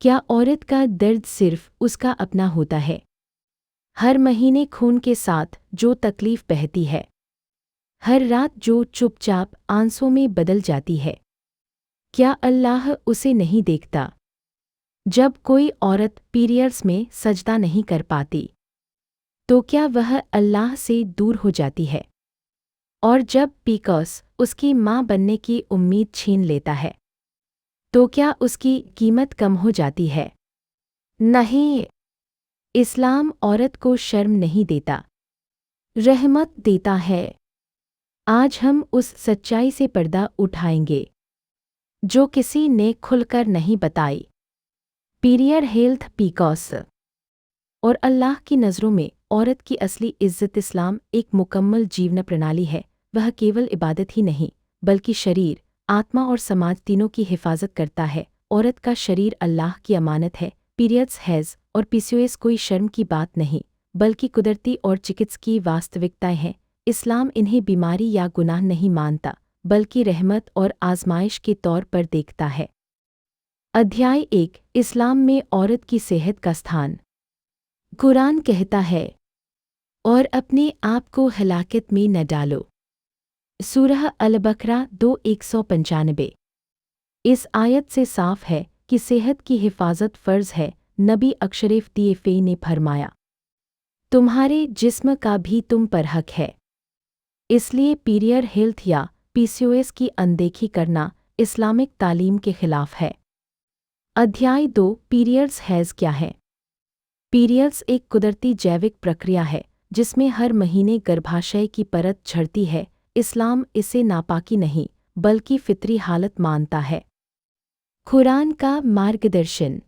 क्या औरत का दर्द सिर्फ उसका अपना होता है? हर महीने खून के साथ जो तकलीफ बहती है, हर रात जो चुपचाप आंसू में बदल जाती है, क्या अल्लाह उसे नहीं देखता? जब कोई औरत पीरियड्स में सजदा नहीं कर पाती, तो क्या वह अल्लाह से दूर हो जाती है? और जब पीकॉस उसकी माँ बनने की उम्मीद छीन लेता है, तो क्या उसकी कीमत कम हो जाती है? नहीं। इस्लाम औरत को शर्म नहीं देता, रहमत देता है। आज हम उस सच्चाई से पर्दा उठाएंगे जो किसी ने खुलकर नहीं बताई। पीरियड हेल्थ पीकॉस और अल्लाह की नज़रों में औरत की असली इज्जत। इस्लाम एक मुकम्मल जीवन प्रणाली है। वह केवल इबादत ही नहीं, बल्कि शरीर, आत्मा और समाज तीनों की हिफाजत करता है। औरत का शरीर अल्लाह की अमानत है। पीरियड्स, हैज़ और पीसीओएस कोई शर्म की बात नहीं, बल्कि कुदरती और चिकित्सकीय वास्तविकताएं हैं। इस्लाम इन्हें बीमारी या गुनाह नहीं मानता, बल्कि रहमत और आजमाइश के तौर पर देखता है। अध्याय 1, इस्लाम में औरत की सेहत का स्थान। कुरान कहता है, और अपने आप को हलाकत में न डालो। सूरह अल-बकरा 2:195। इस आयत से साफ है कि सेहत की हिफाजत फ़र्ज़ है। नबी अशरफ दी ने फरमाया, तुम्हारे जिस्म का भी तुम पर हक है। इसलिए पीरियड हेल्थ या पीसीओएस की अनदेखी करना इस्लामिक तालीम के खिलाफ है। अध्याय 2, पीरियड्स, हैज़ क्या है? पीरियड्स एक कुदरती जैविक प्रक्रिया है जिसमें हर महीने गर्भाशय की परत झड़ती है। इस्लाम इसे नापाकी नहीं, बल्कि फितरी हालत मानता है। कुरान का मार्गदर्शन।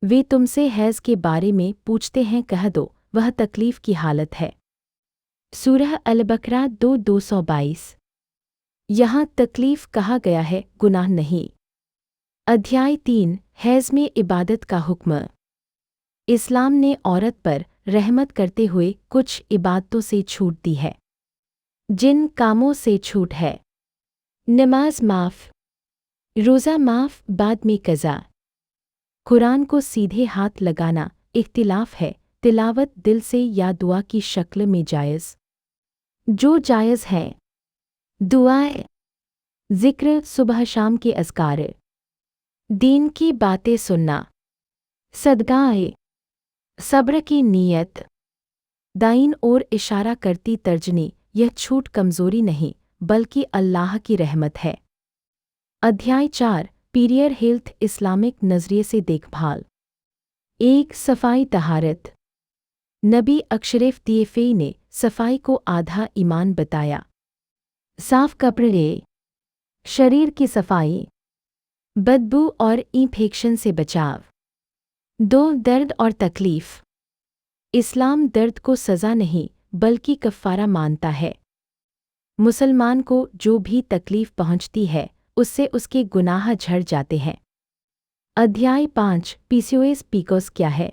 वे तुमसे हैज़ के बारे में पूछते हैं, कह दो वह तकलीफ की हालत है। सूरह अल-बकरा 2:222। यहाँ तकलीफ कहा गया है, गुनाह नहीं। अध्याय 3, हैज़ में इबादत का हुक्म। इस्लाम ने औरत पर रहमत करते हुए कुछ इबादतों से छूट दी है। जिन कामों से छूट है: नमाज माफ़, रोज़ा माफ़, बाद में कज़ा, कुरान को सीधे हाथ लगाना इख्तिलाफ है, तिलावत दिल से या दुआ की शक्ल में जायज़। जो जायज़ है: दुआएं, ज़िक्र, सुबह शाम के अज़कार, दीन की बातें सुनना, सदकाए, सब्र की नीयत। दाइन और इशारा करती तर्जनी। यह छूट कमज़ोरी नहीं, बल्कि अल्लाह की रहमत है। अध्याय 4, पीरियड हेल्थ, इस्लामिक नज़रिए से देखभाल। 1, सफाई तहारत। नबी अशरफ दी ने सफाई को आधा ईमान बताया। साफ कपड़े, शरीर की सफाई, बदबू और इंफेक्शन से बचाव। 2, दर्द और तकलीफ। इस्लाम दर्द को सज़ा नहीं, बल्कि कफ़ारा मानता है। मुसलमान को जो भी तकलीफ पहुंचती है, उससे उसके गुनाह झड़ जाते हैं। अध्याय 5, पीसीओएस। पीकॉस क्या है?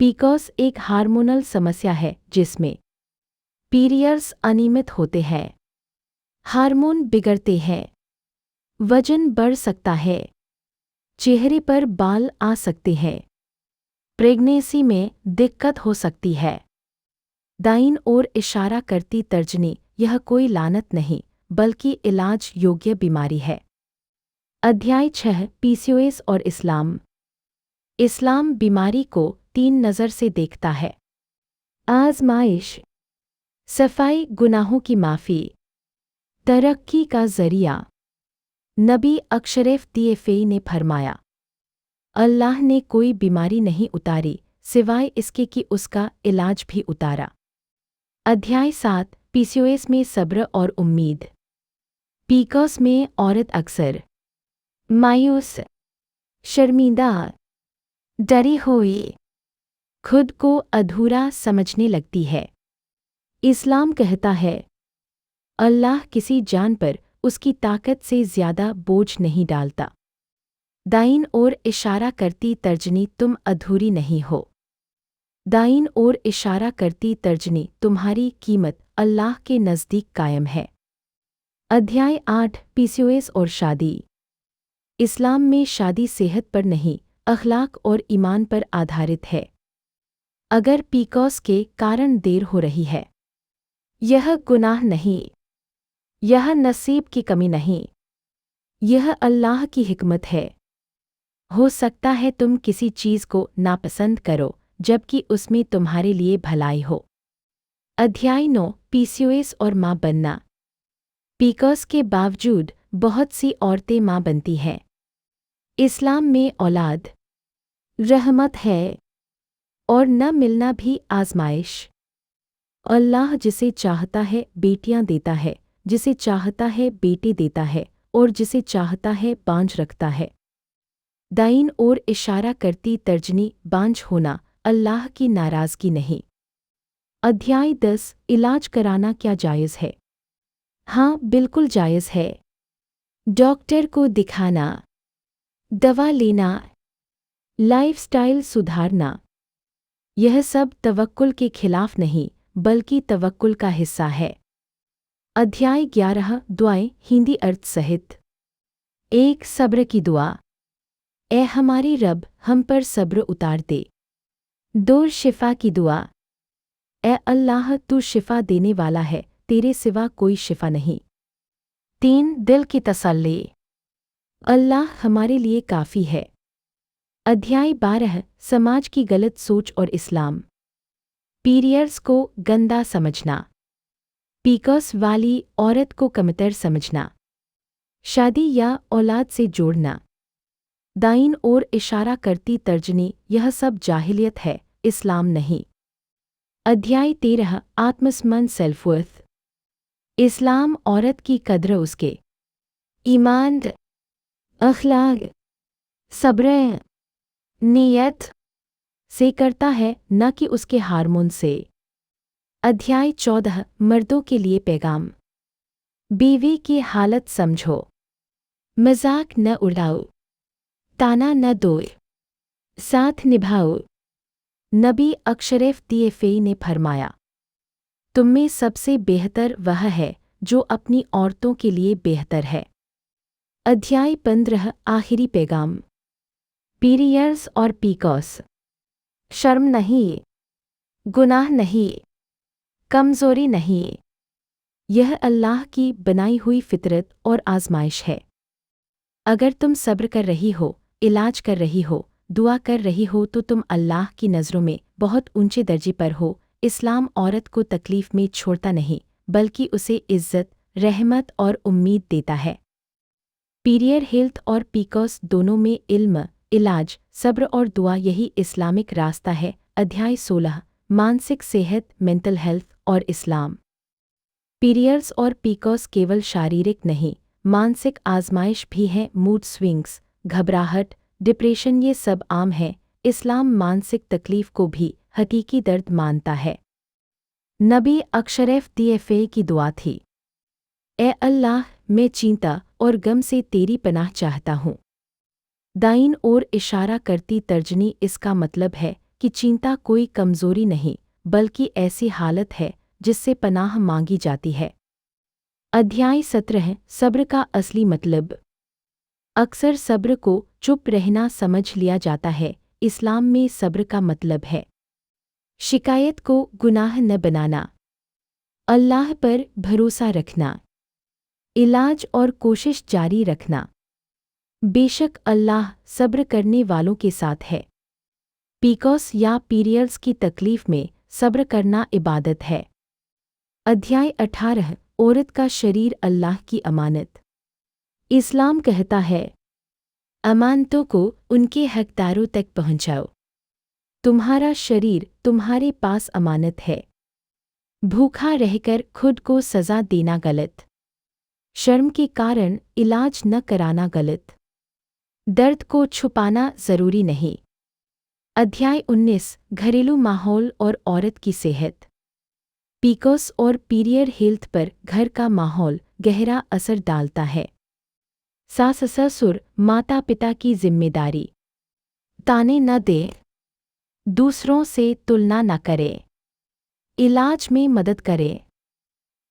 पीकॉस एक हार्मोनल समस्या है जिसमें पीरियड्स अनियमित होते हैं, हार्मोन बिगड़ते हैं, वजन बढ़ सकता है, चेहरे पर बाल आ सकते हैं, प्रेगनेंसी में दिक्कत हो सकती है। दाइन और इशारा करती तर्जनी। यह कोई लानत नहीं, बल्कि इलाज योग्य बीमारी है। अध्याय 6, पीसीओएस और इस्लाम। इस्लाम बीमारी को 3 नज़र से देखता है: आज़माइश, सफाई, गुनाहों की माफ़ी, तरक्की का ज़रिया। नबी अशरफ दी ने फरमाया, अल्लाह ने कोई बीमारी नहीं उतारी सिवाय इसके कि उसका इलाज भी उतारा। अध्याय 7, पीसीओएस में सब्र और उम्मीद। पीकॉस में औरत अक्सर मायूस, शर्मिंदा, डरी हुई, खुद को अधूरा समझने लगती है। इस्लाम कहता है, अल्लाह किसी जान पर उसकी ताकत से ज़्यादा बोझ नहीं डालता। दाइन और इशारा करती तर्जनी। तुम अधूरी नहीं हो। दाइन और इशारा करती तर्जनी। तुम्हारी कीमत अल्लाह के नज़दीक कायम है। अध्याय 8, पीसीओएस और शादी। इस्लाम में शादी सेहत पर नहीं, अखलाक और ईमान पर आधारित है। अगर पीकॉस के कारण देर हो रही है, यह गुनाह नहीं, यह नसीब की कमी नहीं, यह अल्लाह की हिकमत है। हो सकता है तुम किसी चीज़ को नापसंद करो जबकि उसमें तुम्हारे लिए भलाई हो। अध्याय 9 पीसीओएस और माँ बनना। पीकॉस के बावजूद बहुत सी औरतें माँ बनती हैं। इस्लाम में औलाद रहमत है और न मिलना भी आजमाइश। अल्लाह जिसे चाहता है बेटियां देता है, जिसे चाहता है बेटे देता है और जिसे चाहता है बांझ रखता है। दाइन और इशारा करती तर्जनी बांझ होना अल्लाह की नाराज़गी नहीं। अध्याय 10 इलाज कराना क्या जायज़ है? हाँ, बिल्कुल जायज़ है। डॉक्टर को दिखाना, दवा लेना, लाइफस्टाइल सुधारना, यह सब तवक्कुल के खिलाफ नहीं बल्कि तवक्कुल का हिस्सा है। अध्याय 11 दुआएं हिंदी अर्थ सहित। 1 सब्र की दुआ। ए हमारे रब, हम पर सब्र उतार दे। 2 शिफा की दुआ। ए अल्लाह, तू शिफा देने वाला है, तेरे सिवा कोई शिफा नहीं। 3 दिल की तसल्ली। अल्लाह हमारे लिए काफ़ी है। अध्याय 12 समाज की गलत सोच और इस्लाम। पीरियड्स को गंदा समझना, पीकॉस वाली औरत को कमतर समझना, शादी या औलाद से जोड़ना, दाइन और इशारा करती तर्जनी, यह सब जाहिलियत है, इस्लाम नहीं। अध्याय 13 आत्मसम्मान सेल्फवर्थ। इस्लाम औरत की कद्र उसके ईमान, अखलाक, सब्र, नियत से करता है, न कि उसके हार्मोन से। अध्याय 14 मर्दों के लिए पैगाम। बीवी की हालत समझो, मजाक न उड़ाओ, ताना न दो, साथ निभाओ। नबी अशरफ दिएफे ने फरमाया, तुम में सबसे बेहतर वह है जो अपनी औरतों के लिए बेहतर है। अध्याय 15 आखिरी पैगाम। पीरियड्स और पीकॉस शर्म नहीं, गुनाह नहीं, कमज़ोरी नहीं, यह अल्लाह की बनाई हुई फितरत और आजमाइश है। अगर तुम सब्र कर रही हो, इलाज कर रही हो, दुआ कर रही हो तो तुम अल्लाह की नज़रों में बहुत ऊंचे दर्जे पर हो। इस्लाम औरत को तकलीफ में छोड़ता नहीं बल्कि उसे इज्जत, रहमत और उम्मीद देता है। पीरियड हेल्थ और पीकॉस दोनों में इल्म, इलाज, सब्र और दुआ, यही इस्लामिक रास्ता है। अध्याय 16 मानसिक सेहत, मेंटल हेल्थ और इस्लाम। पीरियड्स और पीकॉस केवल शारीरिक नहीं, मानसिक आजमाइश भी है। मूड स्विंग्स, घबराहट, डिप्रेशन, ये सब आम है। इस्लाम मानसिक तकलीफ को भी हकीकी दर्द मानता है। नबी अशरफ दिएफे की दुआ थी, ए अल्लाह, मैं चिंता और गम से तेरी पनाह चाहता हूँ। दाइन और इशारा करती तर्जनी, इसका मतलब है कि चिंता कोई कमज़ोरी नहीं बल्कि ऐसी हालत है जिससे पनाह मांगी जाती है। अध्याय 17 सब्र का असली मतलब। अक्सर सब्र को चुप रहना समझ लिया जाता है। इस्लाम में सब्र का मतलब है शिकायत को गुनाह न बनाना, अल्लाह पर भरोसा रखना, इलाज और कोशिश जारी रखना। बेशक अल्लाह सब्र करने वालों के साथ है। पीकॉस या पीरियड्स की तकलीफ में सब्र करना इबादत है। अध्याय 18 औरत का शरीर अल्लाह की अमानत। इस्लाम कहता है, अमानतों को उनके हकदारों तक पहुंचाओ। तुम्हारा शरीर तुम्हारे पास अमानत है। भूखा रहकर खुद को सजा देना गलत, शर्म के कारण इलाज न कराना गलत, दर्द को छुपाना जरूरी नहीं। अध्याय 19 घरेलू माहौल और औरत की सेहत। पीकॉस और पीरियड हेल्थ पर घर का माहौल गहरा असर डालता है। सास ससुर, माता पिता की जिम्मेदारी, ताने न दे, दूसरों से तुलना न करे, इलाज में मदद करे।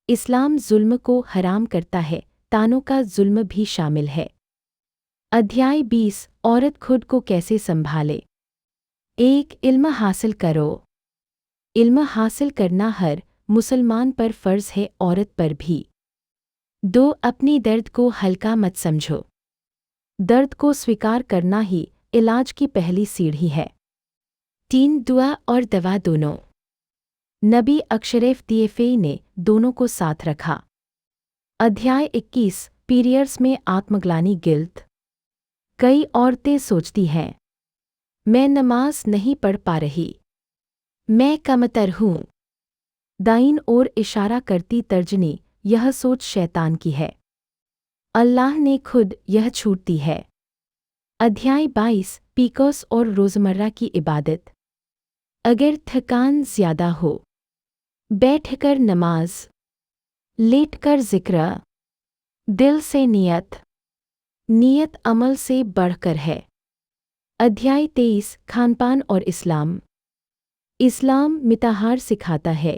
इस्लाम जुल्म को हराम करता है, तानों का जुल्म भी शामिल है। अध्याय 20 औरत खुद को कैसे संभाले। 1 इल्म हासिल करो। इल्म हासिल करना हर मुसलमान पर फ़र्ज़ है, औरत पर भी। 2 अपनी दर्द को हल्का मत समझो। दर्द को स्वीकार करना ही इलाज की पहली सीढ़ी है। 3 दुआ और दवा दोनों। नबी अशरफ दिए ने दोनों को साथ रखा। अध्याय 21 पीरियड्स में आत्मग्लानि गिल्ट। कई औरतें सोचती हैं, मैं नमाज नहीं पढ़ पा रही, मैं कमतर हूँ। दाईं ओर इशारा करती तर्जनी, यह सोच शैतान की है। अल्लाह ने खुद यह छूट दी है। अध्याय 22 पीकोस और रोज़मर्रा की इबादत। अगर थकान ज़्यादा हो, बैठकर नमाज, लेटकर ज़िक्र, दिल से नियत। नियत अमल से बढ़कर है। अध्याय 23 खानपान और इस्लाम। इस्लाम मिताहार सिखाता है।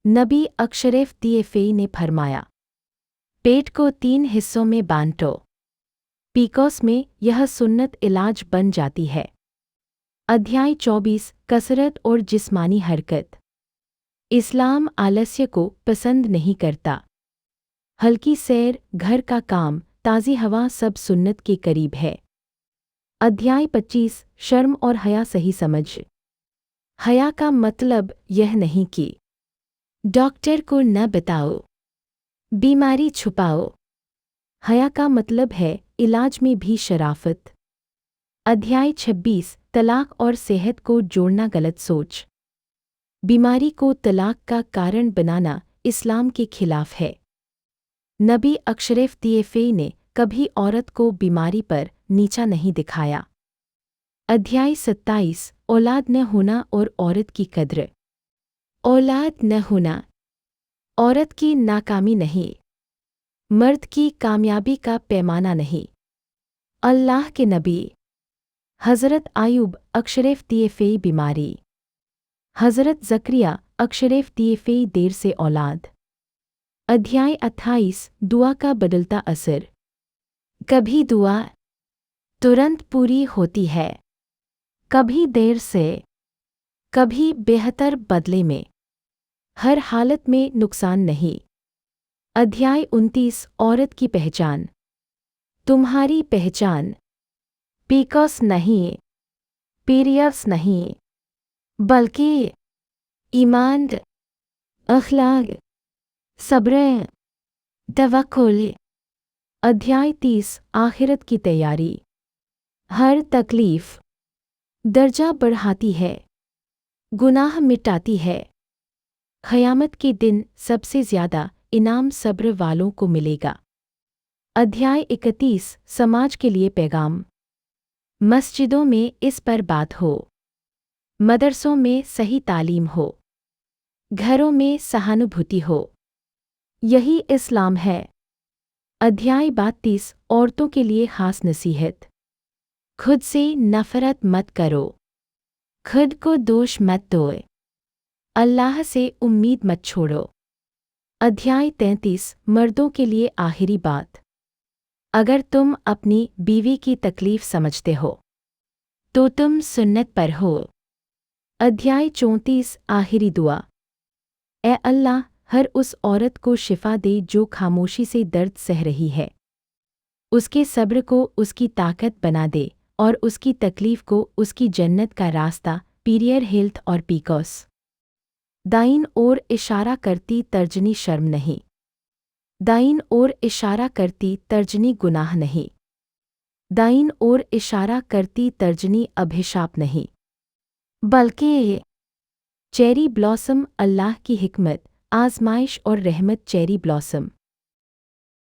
नबी अशरफ दिए ने फरमाया, पेट को 3 हिस्सों में बांटो। पीकोस में यह सुन्नत इलाज बन जाती है। अध्याय 24 कसरत और जिस्मानी हरकत। इस्लाम आलस्य को पसंद नहीं करता। हल्की सैर, घर का काम, ताज़ी हवा सब सुन्नत के करीब है। अध्याय 25 शर्म और हया सही समझ। हया का मतलब यह नहीं कि डॉक्टर को न बताओ, बीमारी छुपाओ। हया का मतलब है इलाज में भी शराफत। अध्याय 26 तलाक और सेहत को जोड़ना गलत सोच। बीमारी को तलाक का कारण बनाना इस्लाम के खिलाफ है। नबी अशरफ दिए ने कभी औरत को बीमारी पर नीचा नहीं दिखाया। अध्याय 27 औलाद न होना और औरत की कद्र। औलाद न होना औरत की नाकामी नहीं, मर्द की कामयाबी का पैमाना नहीं। अल्लाह के नबी हज़रत आयूब अशरफ दिए बीमारी। हज़रत ज़करिया अशरफ दिए देर से औलाद। अध्याय 28 दुआ का बदलता असर। कभी दुआ तुरंत पूरी होती है, कभी देर से, कभी बेहतर बदले में। हर हालत में नुकसान नहीं। अध्याय 29 औरत की पहचान। तुम्हारी पहचान पीकोस नहीं, पीरियड्स नहीं, बल्कि ईमान, अखलाक, सब्र, तवक्कुल। अध्याय 30 आखिरत की तैयारी। हर तकलीफ दर्जा बढ़ाती है, गुनाह मिटाती है। क़यामत के दिन सबसे ज़्यादा इनाम सब्र वालों को मिलेगा। अध्याय 31 समाज के लिए पैगाम। मस्जिदों में इस पर बात हो, मदरसों में सही तालीम हो, घरों में सहानुभूति हो। यही इस्लाम है। अध्याय 32 औरतों के लिए खास नसीहत। खुद से नफ़रत मत करो, खुद को दोष मत दो, अल्लाह से उम्मीद मत छोड़ो। अध्याय 33 मर्दों के लिए आखिरी बात। अगर तुम अपनी बीवी की तकलीफ समझते हो, तो तुम सुन्नत पर हो। अध्याय 34 आखिरी दुआ। ए अल्लाह, हर उस औरत को शिफा दे जो खामोशी से दर्द सह रही है। उसके सब्र को उसकी ताकत बना दे और उसकी तकलीफ को उसकी जन्नत का रास्ता। पीरियड हेल्थ और पीकोस। दाईं ओर इशारा करती तर्जनी शर्म नहीं। दाईं ओर इशारा करती तर्जनी गुनाह नहीं। दाईं ओर इशारा करती तर्जनी अभिशाप नहीं, बल्कि चेरी ब्लॉसम। अल्लाह की हिकमत, आजमाइश और रहमत। Cherry blossom